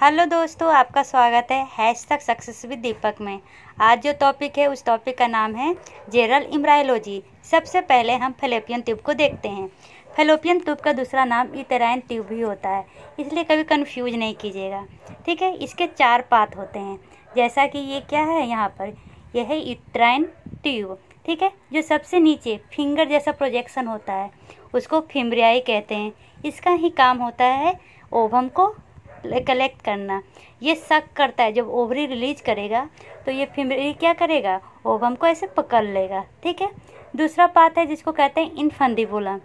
Hello दोस्तों, आपका स्वागत है हैशटैग सक्सेस विद दीपक में। आज जो टॉपिक है उस टॉपिक का नाम है जेरल एम्ब्रायोलॉजी। सबसे पहले हम फैलोपियन ट्यूब को देखते हैं। फैलोपियन ट्यूब का दूसरा नाम यूटेराइन ट्यूब भी होता है, इसलिए कभी कंफ्यूज नहीं कीजिएगा। ठीक है, इसके 4 पार्ट होते हैं। जैसा कि ये क्या है यहाँ पर, यह है यूटेराइन ट्यूब। ठीक है, जो सबसे नीचे फिंगर जैसा प्रोजेक्शन होता है उसको फिम्ब्रियाई कहते हैं। इसका ही काम होता है ओवम को कलेक्ट करना। ये सक करता है, जब ओवरी रिलीज करेगा तो ये फिम्ब्री क्या करेगा, ओवम को ऐसे पकड़ लेगा। ठीक है, दूसरा पार्ट है जिसको कहते हैं इनफंडिबुलम,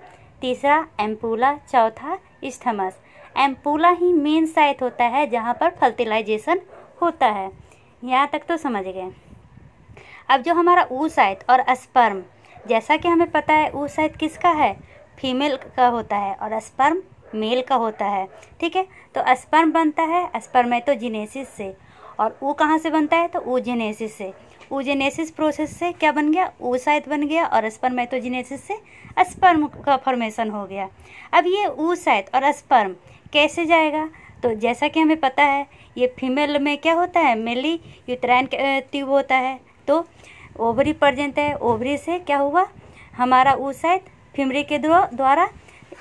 तीसरा एम्पूला, चौथा स्टमस। एम्पूला ही मेन साइट होता है जहाँ पर फर्टिलाइजेशन होता है। यहाँ तक तो समझ गए। अब जो हमारा oocyte और स्पर्म, जैसा कि हमें पता है oocyte किसका है, फीमेल का होता है और स्पर्म मेल का होता है। ठीक है, तो स्पर्म बनता है स्पर्मेटोजेनेसिस से और ऊ कहाँ से बनता है, तो oogenesis से। oogenesis प्रोसेस से क्या बन गया, oocyte बन गया और स्पर्मेटोजेनेसिस से स्पर्म का फॉर्मेशन हो गया। अब ये oocyte और स्पर्म कैसे जाएगा, तो जैसा कि हमें पता है ये फीमेल में क्या होता है, मेनली यूटेराइन ट्यूब होता है। तो ओवरी प्रेजेंट है, ओवरी से क्या हुआ, हमारा oocyte फिम्ब्री के द्वारा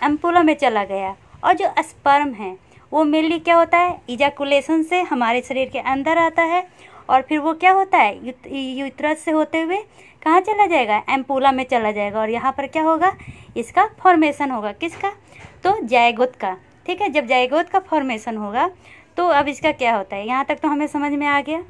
एम्पूला में चला गया। और जो स्पर्म है वो मेनली क्या होता है, इजाकुलेशन से हमारे शरीर के अंदर आता है और फिर वो क्या होता है, यूट्रस से होते हुए कहाँ चला जाएगा, एम्पूला में चला जाएगा और यहाँ पर क्या होगा, इसका फॉर्मेशन होगा। किसका, तो जायगोट का। ठीक है, जब जायगोट का फॉर्मेशन होगा तो अब इसका क्या होता है, यहाँ तक तो हमें समझ में आ गया।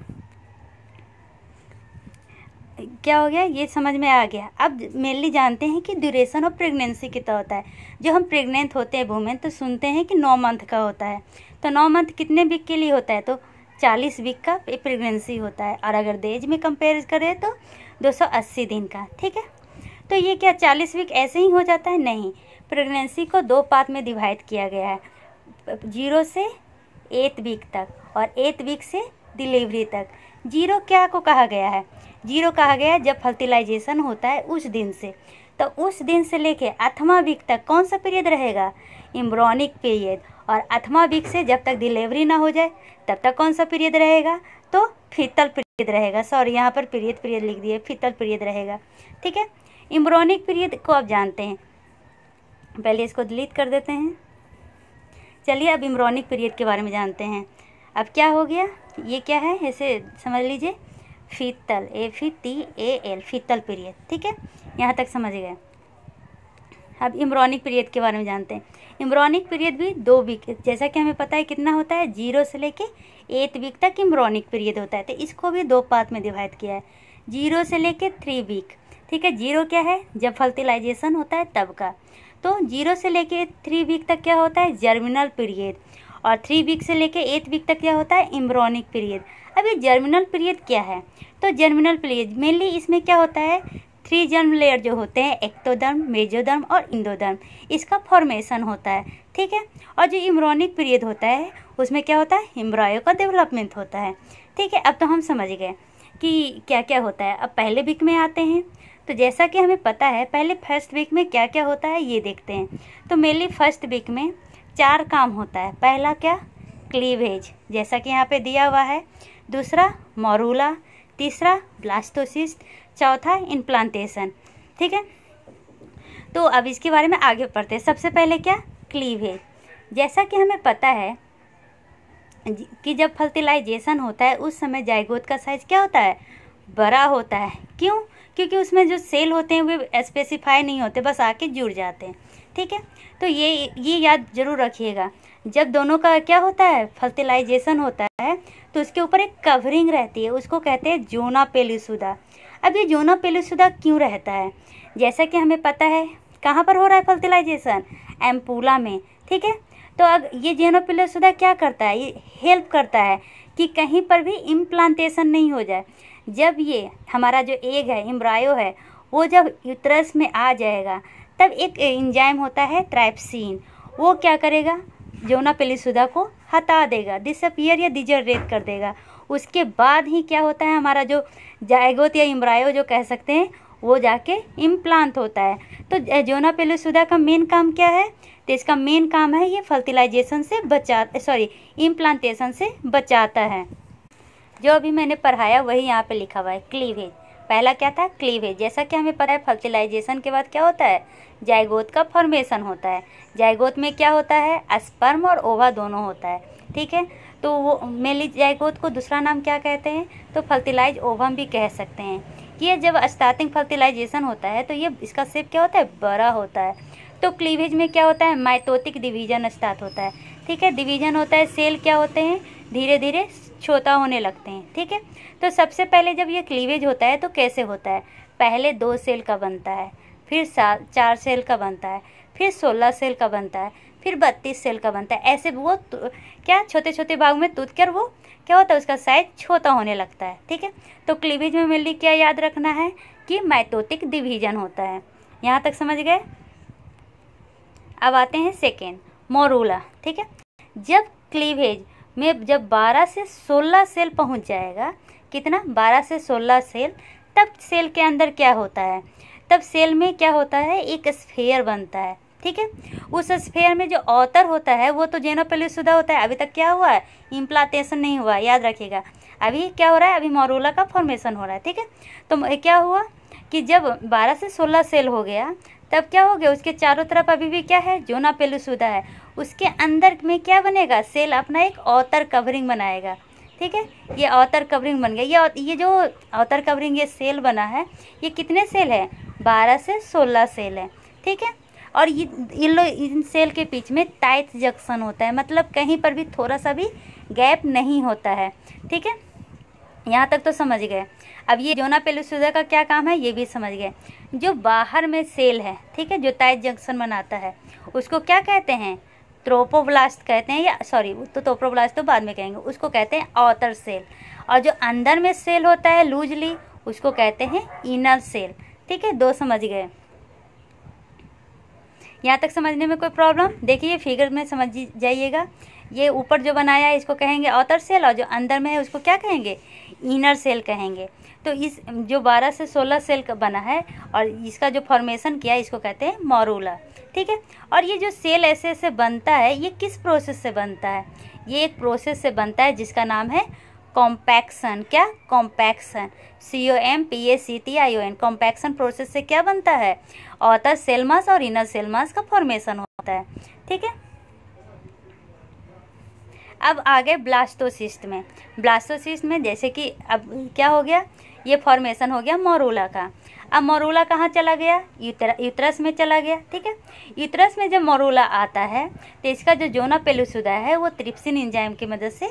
क्या हो गया, ये समझ में आ गया। अब मेनली जानते हैं कि ड्यूरेशन ऑफ प्रेगनेंसी कितना होता है। जो हम प्रेग्नेंट होते हैं वुमेन तो सुनते हैं कि 9 मंथ का होता है। तो 9 मंथ कितने वीक के लिए होता है, तो 40 वीक का प्रेगनेंसी होता है। और अगर एज में कंपेयर करें तो 280 दिन का। ठीक है, तो ये क्या 40 वीक ऐसे ही हो जाता है, नहीं। प्रेगनेंसी को 2 पार्ट में डिवाइड किया गया है, 0 से 8 वीक तक और 8 वीक से डिलीवरी तक। 0 क्या को कहा गया है, 0 कहा गया है जब फर्टिलाइजेशन होता है उस दिन से। तो उस दिन से लेके 8वां वीक तक कौन सा पीरियड रहेगा, एम्ब्रियोनिक पीरियड। और 8वां वीक से जब तक डिलीवरी ना हो जाए तब तक कौन सा पीरियड रहेगा, तो फीटल पीरियड रहेगा। सॉरी, यहाँ पर पीरियड लिख दिए, फीटल पीरियड रहेगा। ठीक है, एम्ब्रियोनिक पीरियड को आप जानते हैं, पहले इसको डिलीट कर देते हैं। चलिए अब एम्ब्रियोनिक पीरियड के बारे में जानते हैं। अब क्या हो गया, ये क्या है, ऐसे समझ लीजिए, फीटल, FETAL, फीटल पीरियड। ठीक है, यहाँ तक समझ गए। अब एम्ब्रियोनिक पीरियड के बारे में जानते हैं। एम्ब्रियोनिक पीरियड भी 2 वीक, जैसा कि हमें पता है कितना होता है, 0 से लेके 8 वीक तक एम्ब्रियोनिक पीरियड होता है। तो इसको भी 2 पार्ट में डिवाइड किया है, 0 से लेके 3 वीक। ठीक है, 0 क्या है, जब फर्टिलाइजेशन होता है तब का। तो 0 से लेके 3 वीक तक क्या होता है, जर्मिनल पीरियड। और 3 वीक से लेके 8 वीक तक क्या होता है, एम्ब्रियोनिक पीरियड। अब ये जर्मिनल पीरियड क्या है, तो जर्मिनल पीरियड मेनली इसमें क्या होता है, 3 जर्म लेयर जो होते हैं, एक्टोडर्म, मेसोडर्म और इंडोडर्म, इसका फॉर्मेशन होता है। ठीक है, और जो एम्ब्रियोनिक पीरियड होता है उसमें क्या होता है, एम्ब्रायो का डेवलपमेंट होता है। ठीक है, अब तो हम समझ गए कि क्या क्या होता है। अब पहले वीक में आते हैं, तो जैसा कि हमें पता है पहले फर्स्ट वीक में क्या क्या होता है ये देखते हैं। तो मेनली फर्स्ट वीक में 4 काम होता है। पहला क्या, क्लीवेज, जैसा कि यहाँ पे दिया हुआ है। दूसरा मोरूला, तीसरा ब्लास्टोसिस्ट, चौथा इम्प्लांटेशन। ठीक है, तो अब इसके बारे में आगे पढ़ते हैं। सबसे पहले क्या, क्लीवेज। जैसा कि हमें पता है कि जब फर्टिलाइजेशन होता है उस समय जाइगोट का साइज क्या होता है, बड़ा होता है। क्यों, क्योंकि उसमें जो सेल होते हैं वे स्पेसिफाई नहीं होते, बस आके जुड़ जाते हैं। ठीक है, तो ये याद जरूर रखिएगा, जब दोनों का क्या होता है, फर्टिलाइजेशन होता है तो उसके ऊपर एक कवरिंग रहती है, उसको कहते हैं जोना पेलुसुदा। अब ये जोना पेलुसुदा क्यों रहता है, जैसा कि हमें पता है कहाँ पर हो रहा है फर्टिलाइजेशन, एम्पूला में। ठीक है, तो अब ये जोना पेलुसुदा क्या करता है, ये हेल्प करता है कि कहीं पर भी इम्प्लांटेशन नहीं हो जाए। जब ये हमारा जो एग है, एम्ब्रायो है, वो जब यूट्रस में आ जाएगा तब एक एंजाइम होता है ट्राइप्सिन, वो क्या करेगा, जोना पेलुसुदा को हटा देगा, डिसअपीयर या डिजनरेट कर देगा। उसके बाद ही क्या होता है, हमारा जो जायगोट या एम्ब्रायो जो कह सकते हैं वो जाके इम्प्लांट होता है। तो जोना पेलुसुदा का मेन काम क्या है? तो इसका मेन काम है ये फर्टिलाइजेशन से इम्प्लांटेशन से बचाता है। जो अभी मैंने पढ़ाया वही यहाँ पे लिखा हुआ है, क्लीवेज। पहला क्या था? क्लीवेज। जैसा कि हमें पता है फर्टिलाइजेशन के बाद क्या होता है? जाइगोट का फॉर्मेशन होता है। जाइगोट में क्या होता है? स्पर्म और ओवा दोनों होता है, ठीक है। तो वो मेनली जाइगोट को दूसरा नाम क्या कहते हैं? तो फर्टिलाइज ओवम भी कह सकते हैं। ये जब स्टार्टिंग फर्टिलाइजेशन होता है तो ये इसका शेप क्या होता है? बड़ा होता है। तो क्लीवेज में क्या होता है? माइटोटिक डिवीजन स्टार्ट होता है, ठीक है। डिवीजन होता है, सेल क्या होते हैं? धीरे धीरे छोटा होने लगते हैं, ठीक है। तो सबसे पहले जब ये क्लीवेज होता है तो कैसे होता है? पहले 2 सेल का बनता है, फिर 4 सेल का बनता है, फिर 16 सेल का बनता है, फिर 32 सेल का बनता है। ऐसे वो क्या छोटे छोटे भाग में टूट कर वो क्या होता है? उसका साइज छोटा होने लगता है, ठीक है। तो क्लीवेज में मेनली क्या याद रखना है कि माइटोटिक डिवीजन होता है। यहाँ तक समझ गए? अब आते हैं सेकेंड, मोरूला, ठीक है। जब क्लीवेज में जब 12 से 16 सेल पहुंच जाएगा, कितना? 12 से 16 सेल, तब सेल के अंदर क्या होता है? तब सेल में क्या होता है? एक स्फेयर बनता है, ठीक है। उस स्फेयर में जो ऑतर होता है वो तो जोना पेलुसुदा होता है। अभी तक क्या हुआ है? इम्प्लांटेशन नहीं हुआ, याद रखिएगा। अभी क्या हो रहा है? अभी मोरूला का फॉर्मेशन हो रहा है, ठीक है। तो क्या हुआ कि जब 12 से 16 सेल हो गया तब क्या हो गया? उसके चारों तरफ अभी भी क्या है? जोना पेलुसुदा है। उसके अंदर में क्या बनेगा? सेल अपना एक ऑतर कवरिंग बनाएगा, ठीक है। ये ऑतर कवरिंग बन गया। ये जो ऑतर कवरिंग ये सेल बना है, ये कितने सेल है? 12 से 16 सेल है, ठीक है। और इन सेल के बीच में टाइट जंक्शन होता है, मतलब कहीं पर भी थोड़ा सा भी गैप नहीं होता है, ठीक है। यहाँ तक तो समझ गए। अब ये जोना पेलुसुदा का क्या काम है ये भी समझ गए। जो बाहर में सेल है, ठीक है, जो टाइट जंक्शन बनाता है, उसको क्या कहते हैं? ट्रोपोब्लास्ट कहते हैं, या सॉरी तो ट्रोपोब्लास्ट तो बाद में कहेंगे, उसको कहते हैं आउटर सेल। और जो अंदर में सेल होता है लूजली, उसको कहते हैं इनर सेल, ठीक है। 2 समझ गए। यहाँ तक समझने में कोई प्रॉब्लम? देखिए फिगर में समझ जाइएगा। ये ऊपर जो बनाया है इसको कहेंगे आउटर सेल, और जो अंदर में है उसको क्या कहेंगे? इनर सेल कहेंगे। तो इस जो 12 से 16 सेल का बना है और इसका जो फॉर्मेशन किया है इसको कहते हैं मोरूला, ठीक है। और ये जो सेल ऐसे ऐसे बनता है, ये किस प्रोसेस से बनता है? ये एक प्रोसेस से बनता है जिसका नाम है कॉम्पैक्शन। क्या? Compaction, COMPACTION। कॉम्पैक्शन प्रोसेस से क्या बनता है? आउटर सेल मास और इनर सेल मास का फॉर्मेशन होता है, ठीक है। अब आगे ब्लास्टोसिस्ट में। ब्लास्टोसिस्ट में जैसे कि अब क्या हो गया? ये फॉर्मेशन हो गया मोरूला का। अब मोरूला कहाँ चला गया? यूट्रस में चला गया, ठीक है। यूट्रस में जब मोरूला आता है तो इसका जो जोना पेलुसुदा है वो ट्रिप्सिन एंजाइम की मदद से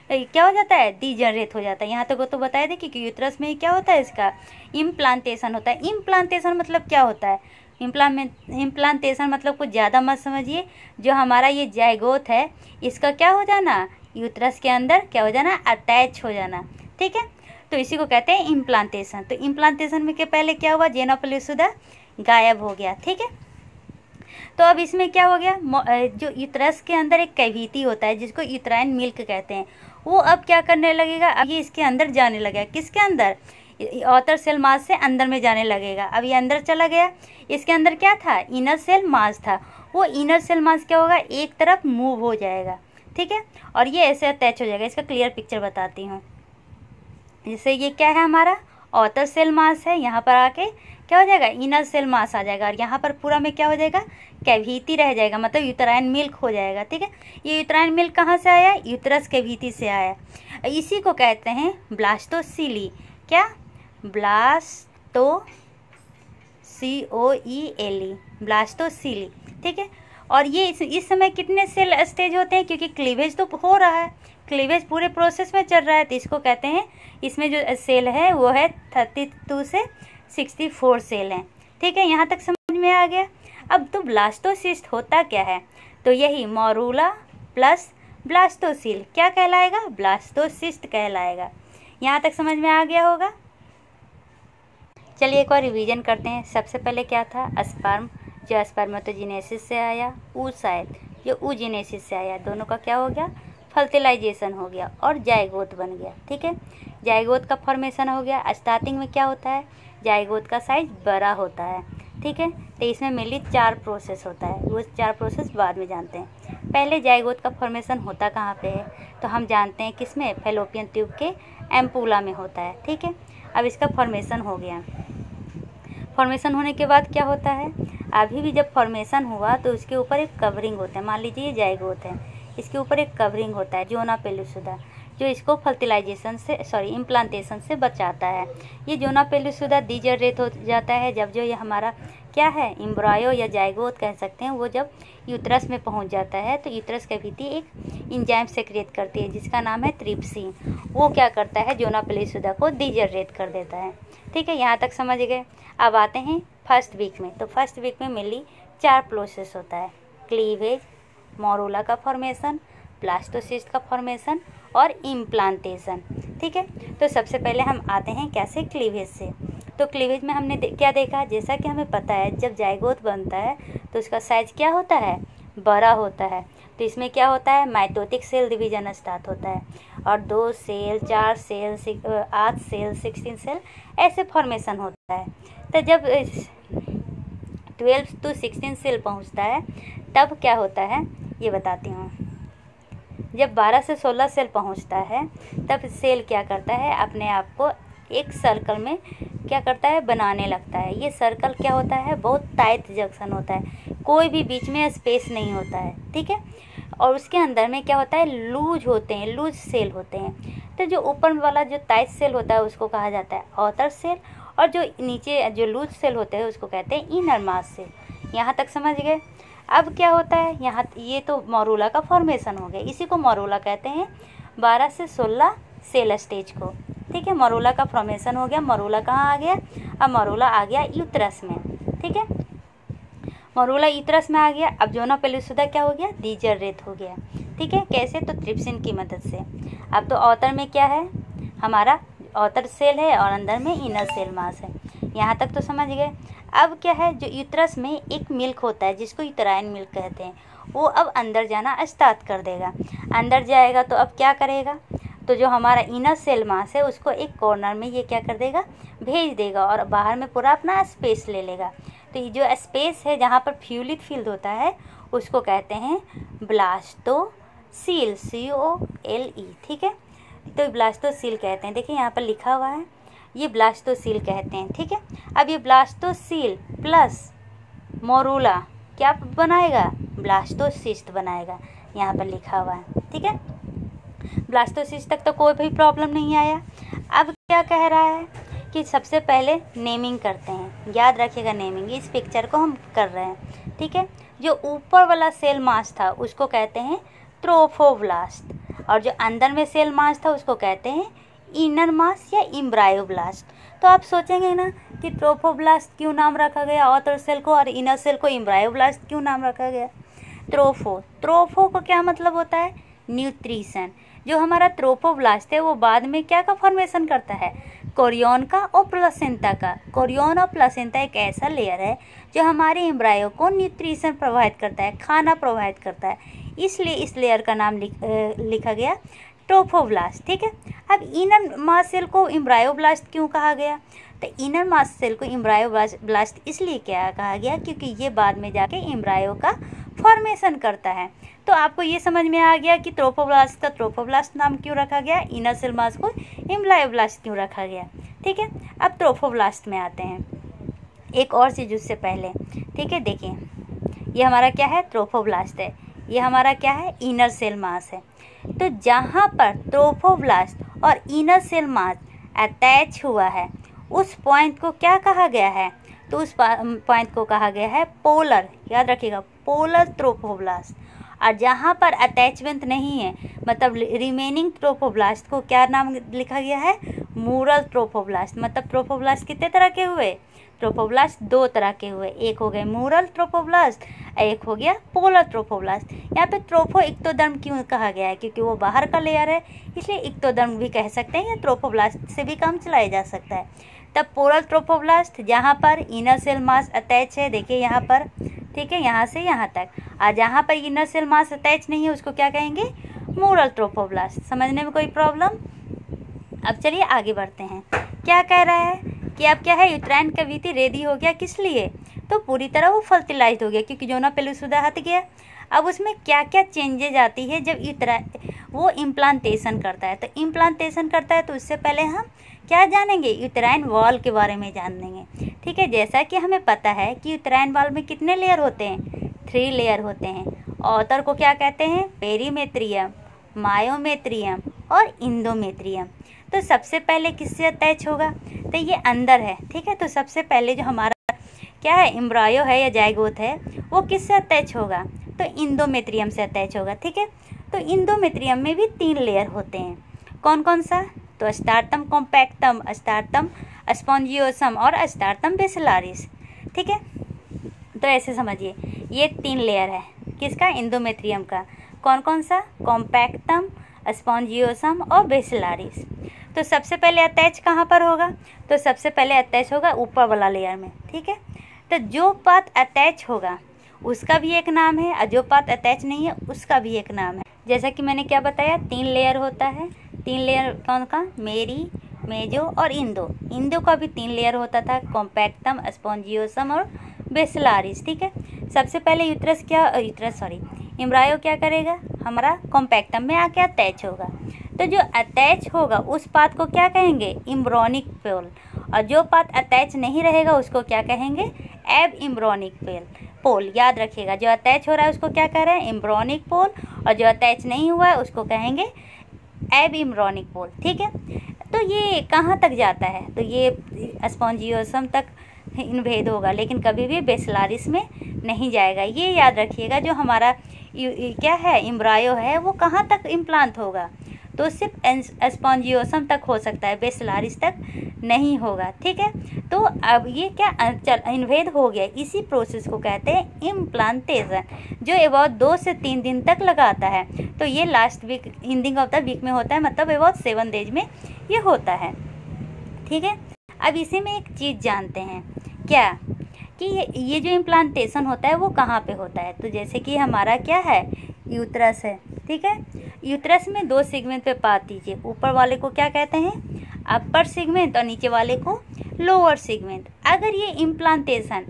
क्या हो जाता है? डीजनरेट हो जाता है। यहाँ तक तो बताया था कि यूट्रस में क्या होता है? इसका इम्प्लांटेशन होता है। इम्प्लांटेशन मतलब क्या होता है? इम्प्लांटेशन मतलब कुछ ज़्यादा मत समझिए। जो हमारा ये जाइगोट है इसका क्या हो जाना? यूट्रस के अंदर क्या हो जाना? अटैच हो जाना, ठीक है। तो इसी को कहते हैं इम्प्लांटेशन। तो इम्प्लांटेशन में के पहले क्या हुआ? जोना पेलुसुदा गायब हो गया, ठीक है। तो अब इसमें क्या हो गया? जो यूट्रस के अंदर एक कैविटी होता है जिसको यूट्राइन मिल्क कहते हैं, वो अब क्या करने लगेगा? अब ये इसके अंदर जाने लगेगा। किसके अंदर? आउटर सेल मास से अंदर में जाने लगेगा। अब ये अंदर चला गया। इसके अंदर क्या था? इनर सेल मास था। वो इनर सेल मास क्या होगा? एक तरफ मूव हो जाएगा, ठीक है। और ये ऐसे अटैच हो जाएगा। इसका क्लियर पिक्चर बताती हूँ। जैसे ये क्या है? हमारा आउटर सेल मास है। यहाँ पर आके क्या हो जाएगा? इनर सेल मास आ जाएगा। और यहाँ पर पूरा में क्या हो जाएगा? कैविटी रह जाएगा, मतलब यूट्राइन मिल्क हो जाएगा, ठीक है। ये यूट्राइन मिल्क कहाँ से आया? यूट्रस कैविटी से आया। इसी को कहते हैं ब्लास्टोसीली। क्या? ब्लास्टोसीली, ब्लास्टोसीली, ठीक है। और ये इस समय कितने सेल स्टेज होते हैं? क्योंकि क्लीवेज तो हो रहा है, क्लीवेज पूरे प्रोसेस में चल रहा है, तो इसको कहते हैं, इसमें जो सेल है वो है 32 से 64 सेल हैं, ठीक है। यहाँ तक समझ में आ गया। अब तो ब्लास्टोसिस्ट होता क्या है? तो यही मोरूला प्लस ब्लास्टोसील क्या कहलाएगा? ब्लास्टोसिस्ट कहलाएगा। यहाँ तक समझ में आ गया होगा। चलिए एक और रिवीजन करते हैं। सबसे पहले क्या था? स्पर्म, जो स्पर्मेटोजेनेसिस से आया, शायद जो ऊजेनेसिस से आया, दोनों का क्या हो गया? फर्टिलाइजेशन हो गया और जाइगोट बन गया, ठीक है। जाइगोट का फॉर्मेशन हो गया। स्टार्टिंग में क्या होता है? जाइगोट का साइज बड़ा होता है। ठीक है, तो इसमें मेनली 4 प्रोसेस होता है, वो 4 प्रोसेस बाद में जानते हैं। पहले जाइगोट का फॉर्मेशन होता कहाँ पे है, तो हम जानते हैं किसमें, फैलोपियन ट्यूब के एम्पूला में होता है। ठीक है, अब इसका फॉर्मेशन हो गया। फॉर्मेशन होने के बाद क्या होता है, अभी भी जब फॉर्मेशन हुआ तो उसके ऊपर एक कवरिंग होता है। मान लीजिए ये जाइगोट है, इसके ऊपर एक कवरिंग होता है जोना पेलुसुदा, जो इसको फर्टिलाइजेशन से इम्प्लांटेशन से बचाता है। ये जोना पेलुसुदा डिजनरेट हो जाता है जब जो ये हमारा क्या है, एम्ब्रायो या जाइगोट कह सकते हैं, वो जब यूट्रस में पहुंच जाता है तो यूट्रस कैविटी एक एंजाइम सेक्रेट करती है जिसका नाम है ट्रिप्सिन। वो क्या करता है, जोना पेलुसुदा को डिजनरेट कर देता है। ठीक है, यहाँ तक समझ गए। अब आते हैं फर्स्ट वीक में। तो फर्स्ट वीक में मेनली 4 प्रोसेस होता है, क्लीवेज, मोरूला का फॉर्मेशन, ब्लास्टोसिस्ट का फॉर्मेशन और इम्प्लांटेशन। ठीक है, तो सबसे पहले हम आते हैं कैसे, क्लीवेज से। तो क्लीवेज में हमने क्या देखा, जैसा कि हमें पता है जब जाइगोट बनता है तो उसका साइज क्या होता है, बड़ा होता है। तो इसमें क्या होता है, माइटोटिक सेल डिवीजन स्टार्ट होता है और 2 सेल, 4 सेल, 8 सेल, 16 सेल ऐसे फॉर्मेशन होता है। तो जब 12 to 16 सेल पहुंचता है तब क्या होता है ये बताती हूँ। जब 12 से 16 सेल पहुंचता है तब सेल क्या करता है, अपने आप को एक सर्कल में क्या करता है, बनाने लगता है। ये सर्कल क्या होता है, बहुत टाइट जंक्शन होता है, कोई भी बीच में स्पेस नहीं होता है। ठीक है, और उसके अंदर में क्या होता है, लूज होते हैं, लूज सेल होते हैं। तो जो ऊपर वाला जो टाइट सेल होता है उसको कहा जाता है आउटर सेल, और जो नीचे जो लूज सेल होते हैं उसको कहते हैं इनर मास सेल। यहाँ तक समझ गए। अब क्या होता है यहाँ, ये तो मोरूला का फॉर्मेशन हो गया, इसी को मोरूला कहते हैं, 12 से 16 सेल स्टेज को। ठीक है, मोरूला का फॉर्मेशन हो गया। मोरूला कहाँ आ गया, अब मोरूला आ गया यूट्रस में। ठीक है, मोरूला यूट्रस में आ गया। अब जोना पेलुसुदा क्या हो गया, डिजनरेट हो गया। ठीक है, कैसे, तो ट्रिप्सिन की मदद से। अब तो आउटर में क्या है, हमारा आउटर सेल है और अंदर में इनर सेल मास है। यहाँ तक तो समझ गए। अब क्या है, जो यूट्रस में एक मिल्क होता है जिसको यूट्राइन मिल्क कहते हैं, वो अब अंदर जाना स्टार्ट कर देगा। अंदर जाएगा तो अब क्या करेगा, तो जो हमारा इनर सेल मास है उसको एक कॉर्नर में ये क्या कर देगा, भेज देगा और बाहर में पूरा अपना स्पेस ले लेगा। तो ये जो स्पेस है जहाँ पर फ्लूइड फील्ड होता है उसको कहते हैं ब्लास्टोसील, COLE। ठीक है, तो ब्लास्टोसील कहते हैं। देखिए यहाँ पर लिखा हुआ है, ये ब्लास्टोसील कहते हैं। ठीक है, अब ये ब्लास्टोसील प्लस मोरूला क्या बनाएगा, ब्लास्टोसिस्ट बनाएगा, यहाँ पर लिखा हुआ है। ठीक है, ब्लास्टोसिस्ट तक तो कोई भी प्रॉब्लम नहीं आया। अब क्या कह रहा है कि सबसे पहले नेमिंग करते हैं, याद रखिएगा नेमिंग, इस पिक्चर को हम कर रहे हैं। ठीक है, जो ऊपर वाला सेल मास था उसको कहते हैं ट्रोफोब्लास्ट, और जो अंदर में सेल मास था उसको कहते हैं इनर मास या एम्ब्रायोब्लास्ट। तो आप सोचेंगे ना कि ट्रोफोब्लास्ट क्यों नाम रखा गया आउटर सेल को, और इनर सेल को एम्ब्रायोब्लास्ट क्यों नाम रखा गया। ट्रोफो को क्या मतलब होता है, न्यूट्रिशन। जो हमारा ट्रोफोब्लास्ट है वो बाद में क्या का फॉर्मेशन करता है, कोरियन का और प्लासेंटा का। कोरियन और प्लासेंटा एक ऐसा लेयर है जो हमारे एम्ब्रायो को न्यूट्रिशन प्रोवाइड करता है, खाना प्रोवाइड करता है, इसलिए इस लेयर का नाम लिखा गया ट्रोफोब्लास्ट। ठीक है, अब इनर मास सेल को एम्ब्रायोब्लास्ट क्यों कहा गया, तो इनर मास सेल को एम्ब्रायोब्लास्ट इसलिए क्या कहा गया क्योंकि ये बाद में जाके एम्ब्रायो का फॉर्मेशन करता है। तो आपको ये समझ में आ गया कि ट्रोफोब्लास्ट का ट्रोफोब्लास्ट नाम क्यों रखा गया, इनर सेल मास को एम्ब्रायोब्लास्ट क्यों रखा गया। ठीक है, अब ट्रोफोब्लास्ट में आते हैं, एक और चीज़ उससे पहले। ठीक है, देखिए ये हमारा क्या है, ट्रोफोब्लास्ट है, ये हमारा क्या है, इनर सेल मास है। तो जहाँ पर ट्रोफोब्लास्ट और इनर सेल मास अटैच हुआ है उस पॉइंट को क्या कहा गया है, तो उस पॉइंट को कहा गया है पोलर, याद रखिएगा, पोलर ट्रोफोब्लास्ट। और जहाँ पर अटैचमेंट नहीं है, मतलब रिमेनिंग ट्रोफोब्लास्ट को क्या नाम लिखा गया है, मूरल ट्रोफोब्लास्ट। मतलब ट्रोफोब्लास्ट कितने तरह के हुए, ट्रोफोब्लास्ट 2 तरह के हुए, एक हो गए मूरल ट्रोफोब्लास्ट, एक हो गया पोलर ट्रोफोब्लास्ट। यहाँ पे ट्रोफो इक्टोडर्म क्यों कहा गया है, क्योंकि वो बाहर का लेयर है, इसलिए इक्टोडर्म भी कह सकते हैं, या ट्रोफोब्लास्ट से भी काम चलाया जा सकता है। तब पोलर ट्रोफोब्लास्ट जहाँ पर इनर सेल मास अटैच है, देखिए यहाँ पर, ठीक है, यहाँ से यहाँ तक, और जहाँ पर इनर सेल मास अटैच नहीं है उसको क्या कहेंगे, मूरल ट्रोफोब्लास्ट। समझने में कोई प्रॉब्लम। अब चलिए आगे बढ़ते हैं, क्या कह रहा है कि अब क्या है, यूट्राइन कैविटी रेडी हो गया। किस लिए? तो पूरी तरह वो फर्टिलाइज हो गया क्योंकि जोना पेलुसुदा हट गया। अब उसमें क्या क्या चेंजेज आती है जब वो इम्प्लांटेशन करता है। तो इम्प्लांटेशन करता है तो उससे पहले हम क्या जानेंगे, यूट्राइन वॉल के बारे में जान लेंगे। ठीक है, जैसा कि हमें पता है कि यूट्राइन वॉल में कितने लेयर होते हैं, 3 लेयर होते हैं। ऑथर को क्या कहते हैं, पेरीमेट्रियम, मायोमेट्रियम और इंडोमेट्रियम। तो सबसे पहले किससे अटैच होगा, तो ये अंदर है। ठीक है, तो सबसे पहले जो हमारा क्या है, एम्ब्रायो है या जाइगोट है, वो किससे अटैच होगा, तो इंडोमेट्रियम से अटैच होगा। ठीक है, तो इंडोमेट्रियम में भी 3 लेयर होते हैं। कौन कौन सा, तो स्टार्टम कॉम्पैक्टम, स्टार्टम स्पॉन्जियोसम और स्टार्टम बेसिलारिस। ठीक है, तो ऐसे समझिए ये 3 लेयर है किसका, इंडोमेट्रियम का। कौन कौन सा, कॉम्पैक्टम, स्पॉन्जियोसम और बेसिलारिस। तो सबसे पहले अटैच कहाँ पर होगा, तो सबसे पहले अटैच होगा ऊपर वाला लेयर में। ठीक है, तो जो पार्ट अटैच होगा उसका भी एक नाम है और जो पार्ट अटैच नहीं है उसका भी एक नाम है। जैसा कि मैंने क्या बताया, 3 लेयर होता है। 3 लेयर कौन का, मेरी, मेजो और इंडो का भी 3 लेयर होता था, कॉम्पैक्टम, स्पॉन्जियोसम और बेसिलारिस। ठीक है, सबसे पहले एम्ब्रायो क्या करेगा, हमारा कॉम्पैक्टम में आके अटैच होगा। तो जो अटैच होगा उस पार्ट को क्या कहेंगे, एम्ब्रियोनिक पोल, और जो पार्ट अटैच नहीं रहेगा उसको क्या कहेंगे, एब एम्ब्रियोनिक पोल। याद रखिएगा, जो अटैच हो रहा है उसको क्या कह रहे हैं, एम्ब्रियोनिक पोल, और जो अटैच नहीं हुआ है उसको कहेंगे एब एम्ब्रियोनिक पोल। ठीक है, तो ये कहाँ तक जाता है, तो ये स्पॉन्जियोसम तक इन्वेद होगा, लेकिन कभी भी बेसिलारिस में नहीं जाएगा। ये याद रखिएगा, जो हमारा क्या है, एम्ब्रायो है, वो कहाँ तक इम्प्लांट होगा, तो सिर्फ स्पॉन्जियोसम तक हो सकता है, बेसिलारिस तक नहीं होगा। ठीक है, तो अब ये क्या इन्वेद हो गया, इसी प्रोसेस को कहते हैं इम्प्लांटेशन, जो अबाउट 2 से 3 दिन तक लगाता है। तो ये last week, ending of the week में होता है, मतलब अबाउट 7 डेज में ये होता है। ठीक है, अब इसी में एक चीज़ जानते हैं क्या, कि ये जो इम्प्लांटेशन होता है वो कहाँ पे होता है। तो जैसे कि हमारा क्या है, यूट्रस है। ठीक है, यूट्रस में 2 सेगमेंट पे पार्ट दीजिए, ऊपर वाले को क्या कहते हैं, अपर सेगमेंट, और नीचे वाले को लोअर सेगमेंट। अगर ये इम्प्लांटेशन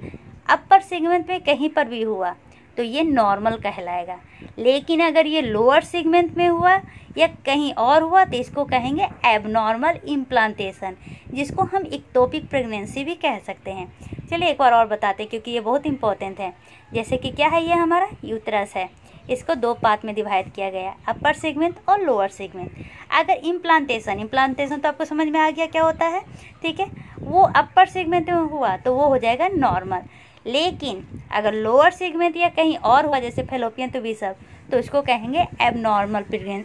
अपर सेगमेंट में कहीं पर भी हुआ तो ये नॉर्मल कहलाएगा, लेकिन अगर ये लोअर सेगमेंट में हुआ या कहीं और हुआ तो इसको कहेंगे एबनॉर्मल इम्प्लांटेशन, जिसको हम इक्टोपिक प्रेगनेंसी भी कह सकते हैं। चलिए एक बार और बताते हैं क्योंकि ये बहुत इंपॉर्टेंट है। जैसे कि क्या है, ये हमारा यूट्रस है, इसको 2 पार्ट में डिवाइड किया गया, अपर सेगमेंट और लोअर सेगमेंट। अगर इम्प्लांटेशन तो आपको समझ में आ गया क्या होता है। ठीक है, वो अपर सेगमेंट में हुआ तो वो हो जाएगा नॉर्मल, लेकिन अगर लोअर सेगमेंट या कहीं और हुआ जैसे फेलोपियन ट्यूबिसम तो उसको कहेंगे एबनॉर्मल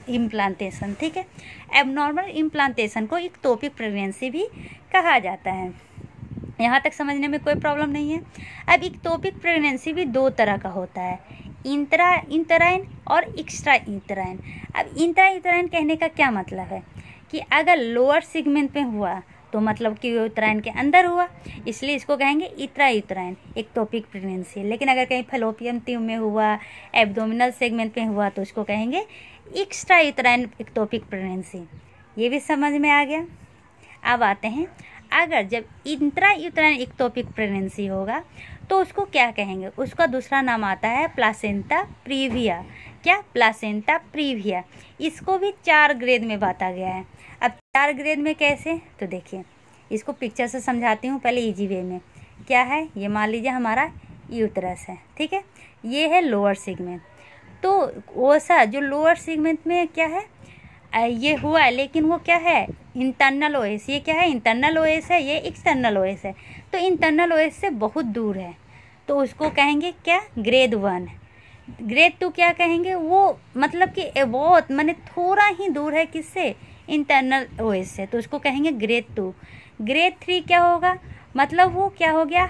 इम्प्लांटेशन। ठीक है, एबनॉर्मल इम्प्लांटेशन को इक्टोपिक प्रेगनेंसी भी कहा जाता है। यहाँ तक समझने में कोई प्रॉब्लम नहीं है। अब इक्टोपिक प्रेगनेंसी भी 2 तरह का होता है, इंट्रायूटेराइन और एक्स्ट्रा यूटेराइन। अब इंट्रायूटेराइन कहने का क्या मतलब है, कि अगर लोअर सेगमेंट में हुआ तो मतलब कि यूटेराइन के अंदर हुआ, इसलिए इसको कहेंगे इंट्रायूटेराइन एक्टोपिक प्रेगनेंसी। लेकिन अगर कहीं फेलोपियन ट्यूब में हुआ, एब्डोमिनल सेगमेंट में हुआ तो उसको कहेंगे एक्स्ट्रा यूटेराइन एक्टोपिक प्रेगनेंसी। ये भी समझ में आ गया। अब आते हैं, अगर जब इंट्रायूटेराइन एक्टोपिक प्रेगनेंसी होगा तो उसको क्या कहेंगे, उसका दूसरा नाम आता है प्लासेंटा प्रीविया। क्या, प्लासेंटा प्रीविया। इसको भी 4 ग्रेड में बांटा गया है। अब 4 ग्रेड में कैसे, तो देखिए इसको पिक्चर से समझाती हूँ पहले इजी वे में। क्या है, ये मान लीजिए हमारा यूट्रस है। ठीक है, ये है लोअर सेगमेंट। तो वो सा जो लोअर सेगमेंट में क्या है, ये हुआ है, लेकिन वो क्या है, इंटरनल ओएस। ये क्या है, इंटरनल ओएस है, ये एक्सटर्नल ओएस है। तो इंटरनल ओएस से बहुत दूर है तो उसको कहेंगे क्या, ग्रेड 1। ग्रेड 2 क्या कहेंगे, वो मतलब कि बहुत माने थोड़ा ही दूर है किससे, इंटरनल ओएस से, तो उसको कहेंगे ग्रेड 2। ग्रेड 3 क्या होगा, मतलब वो क्या हो गया,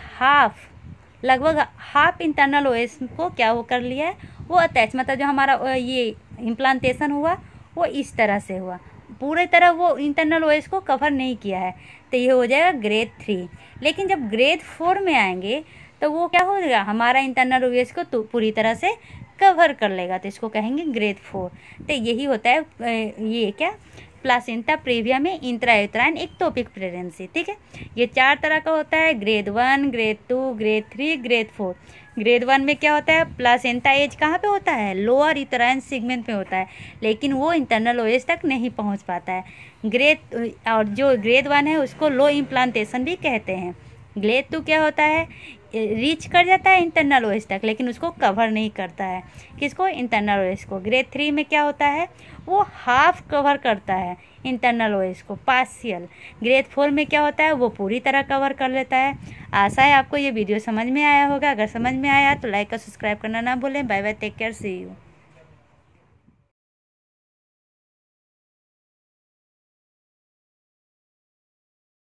लगभग हाफ इंटरनल ओएस को क्या हो कर लिया है, वो अटैच, मतलब जो हमारा ये इम्प्लांटेशन हुआ वो इस तरह से हुआ, पूरे तरह वो इंटरनल ओएस को कवर नहीं किया है, तो ये हो जाएगा ग्रेड 3। लेकिन जब ग्रेड 4 में आएंगे तो वो क्या हो जाएगा, हमारा इंटरनल ओएस को तो पूरी तरह से कवर कर लेगा तो इसको कहेंगे ग्रेड 4। तो यही होता है ये क्या प्लासेंटा प्रेविया में इंट्रायूटेराइन एक्टोपिक प्रेगनेंसी। ठीक है, ये 4 तरह का होता है, grade 1, grade 2, grade 3, grade 4। Grade 1 में क्या होता है, प्लासेंटा एज कहाँ पे होता है, लोअर यूटेराइन सेगमेंट में होता है, लेकिन वो इंटरनल ओएज तक नहीं पहुंच पाता है। और जो ग्रेड 1 है उसको लो इम्प्लांटेशन भी कहते हैं। ग्रेड 2 क्या होता है, रीच कर जाता है इंटरनल ओएज तक, लेकिन उसको कवर नहीं करता है, किसको, इंटरनल ओएज को। ग्रेड 3 में क्या होता है, वो हाफ कवर करता है इंटरनल ओएज को, पार्शियल। ग्रेड 4 में क्या होता है, वो पूरी तरह कवर कर लेता है। आशा है आपको ये वीडियो समझ में आया होगा। अगर समझ में आया तो लाइक और सब्सक्राइब करना ना भूलें। Bye bye, take care, see you.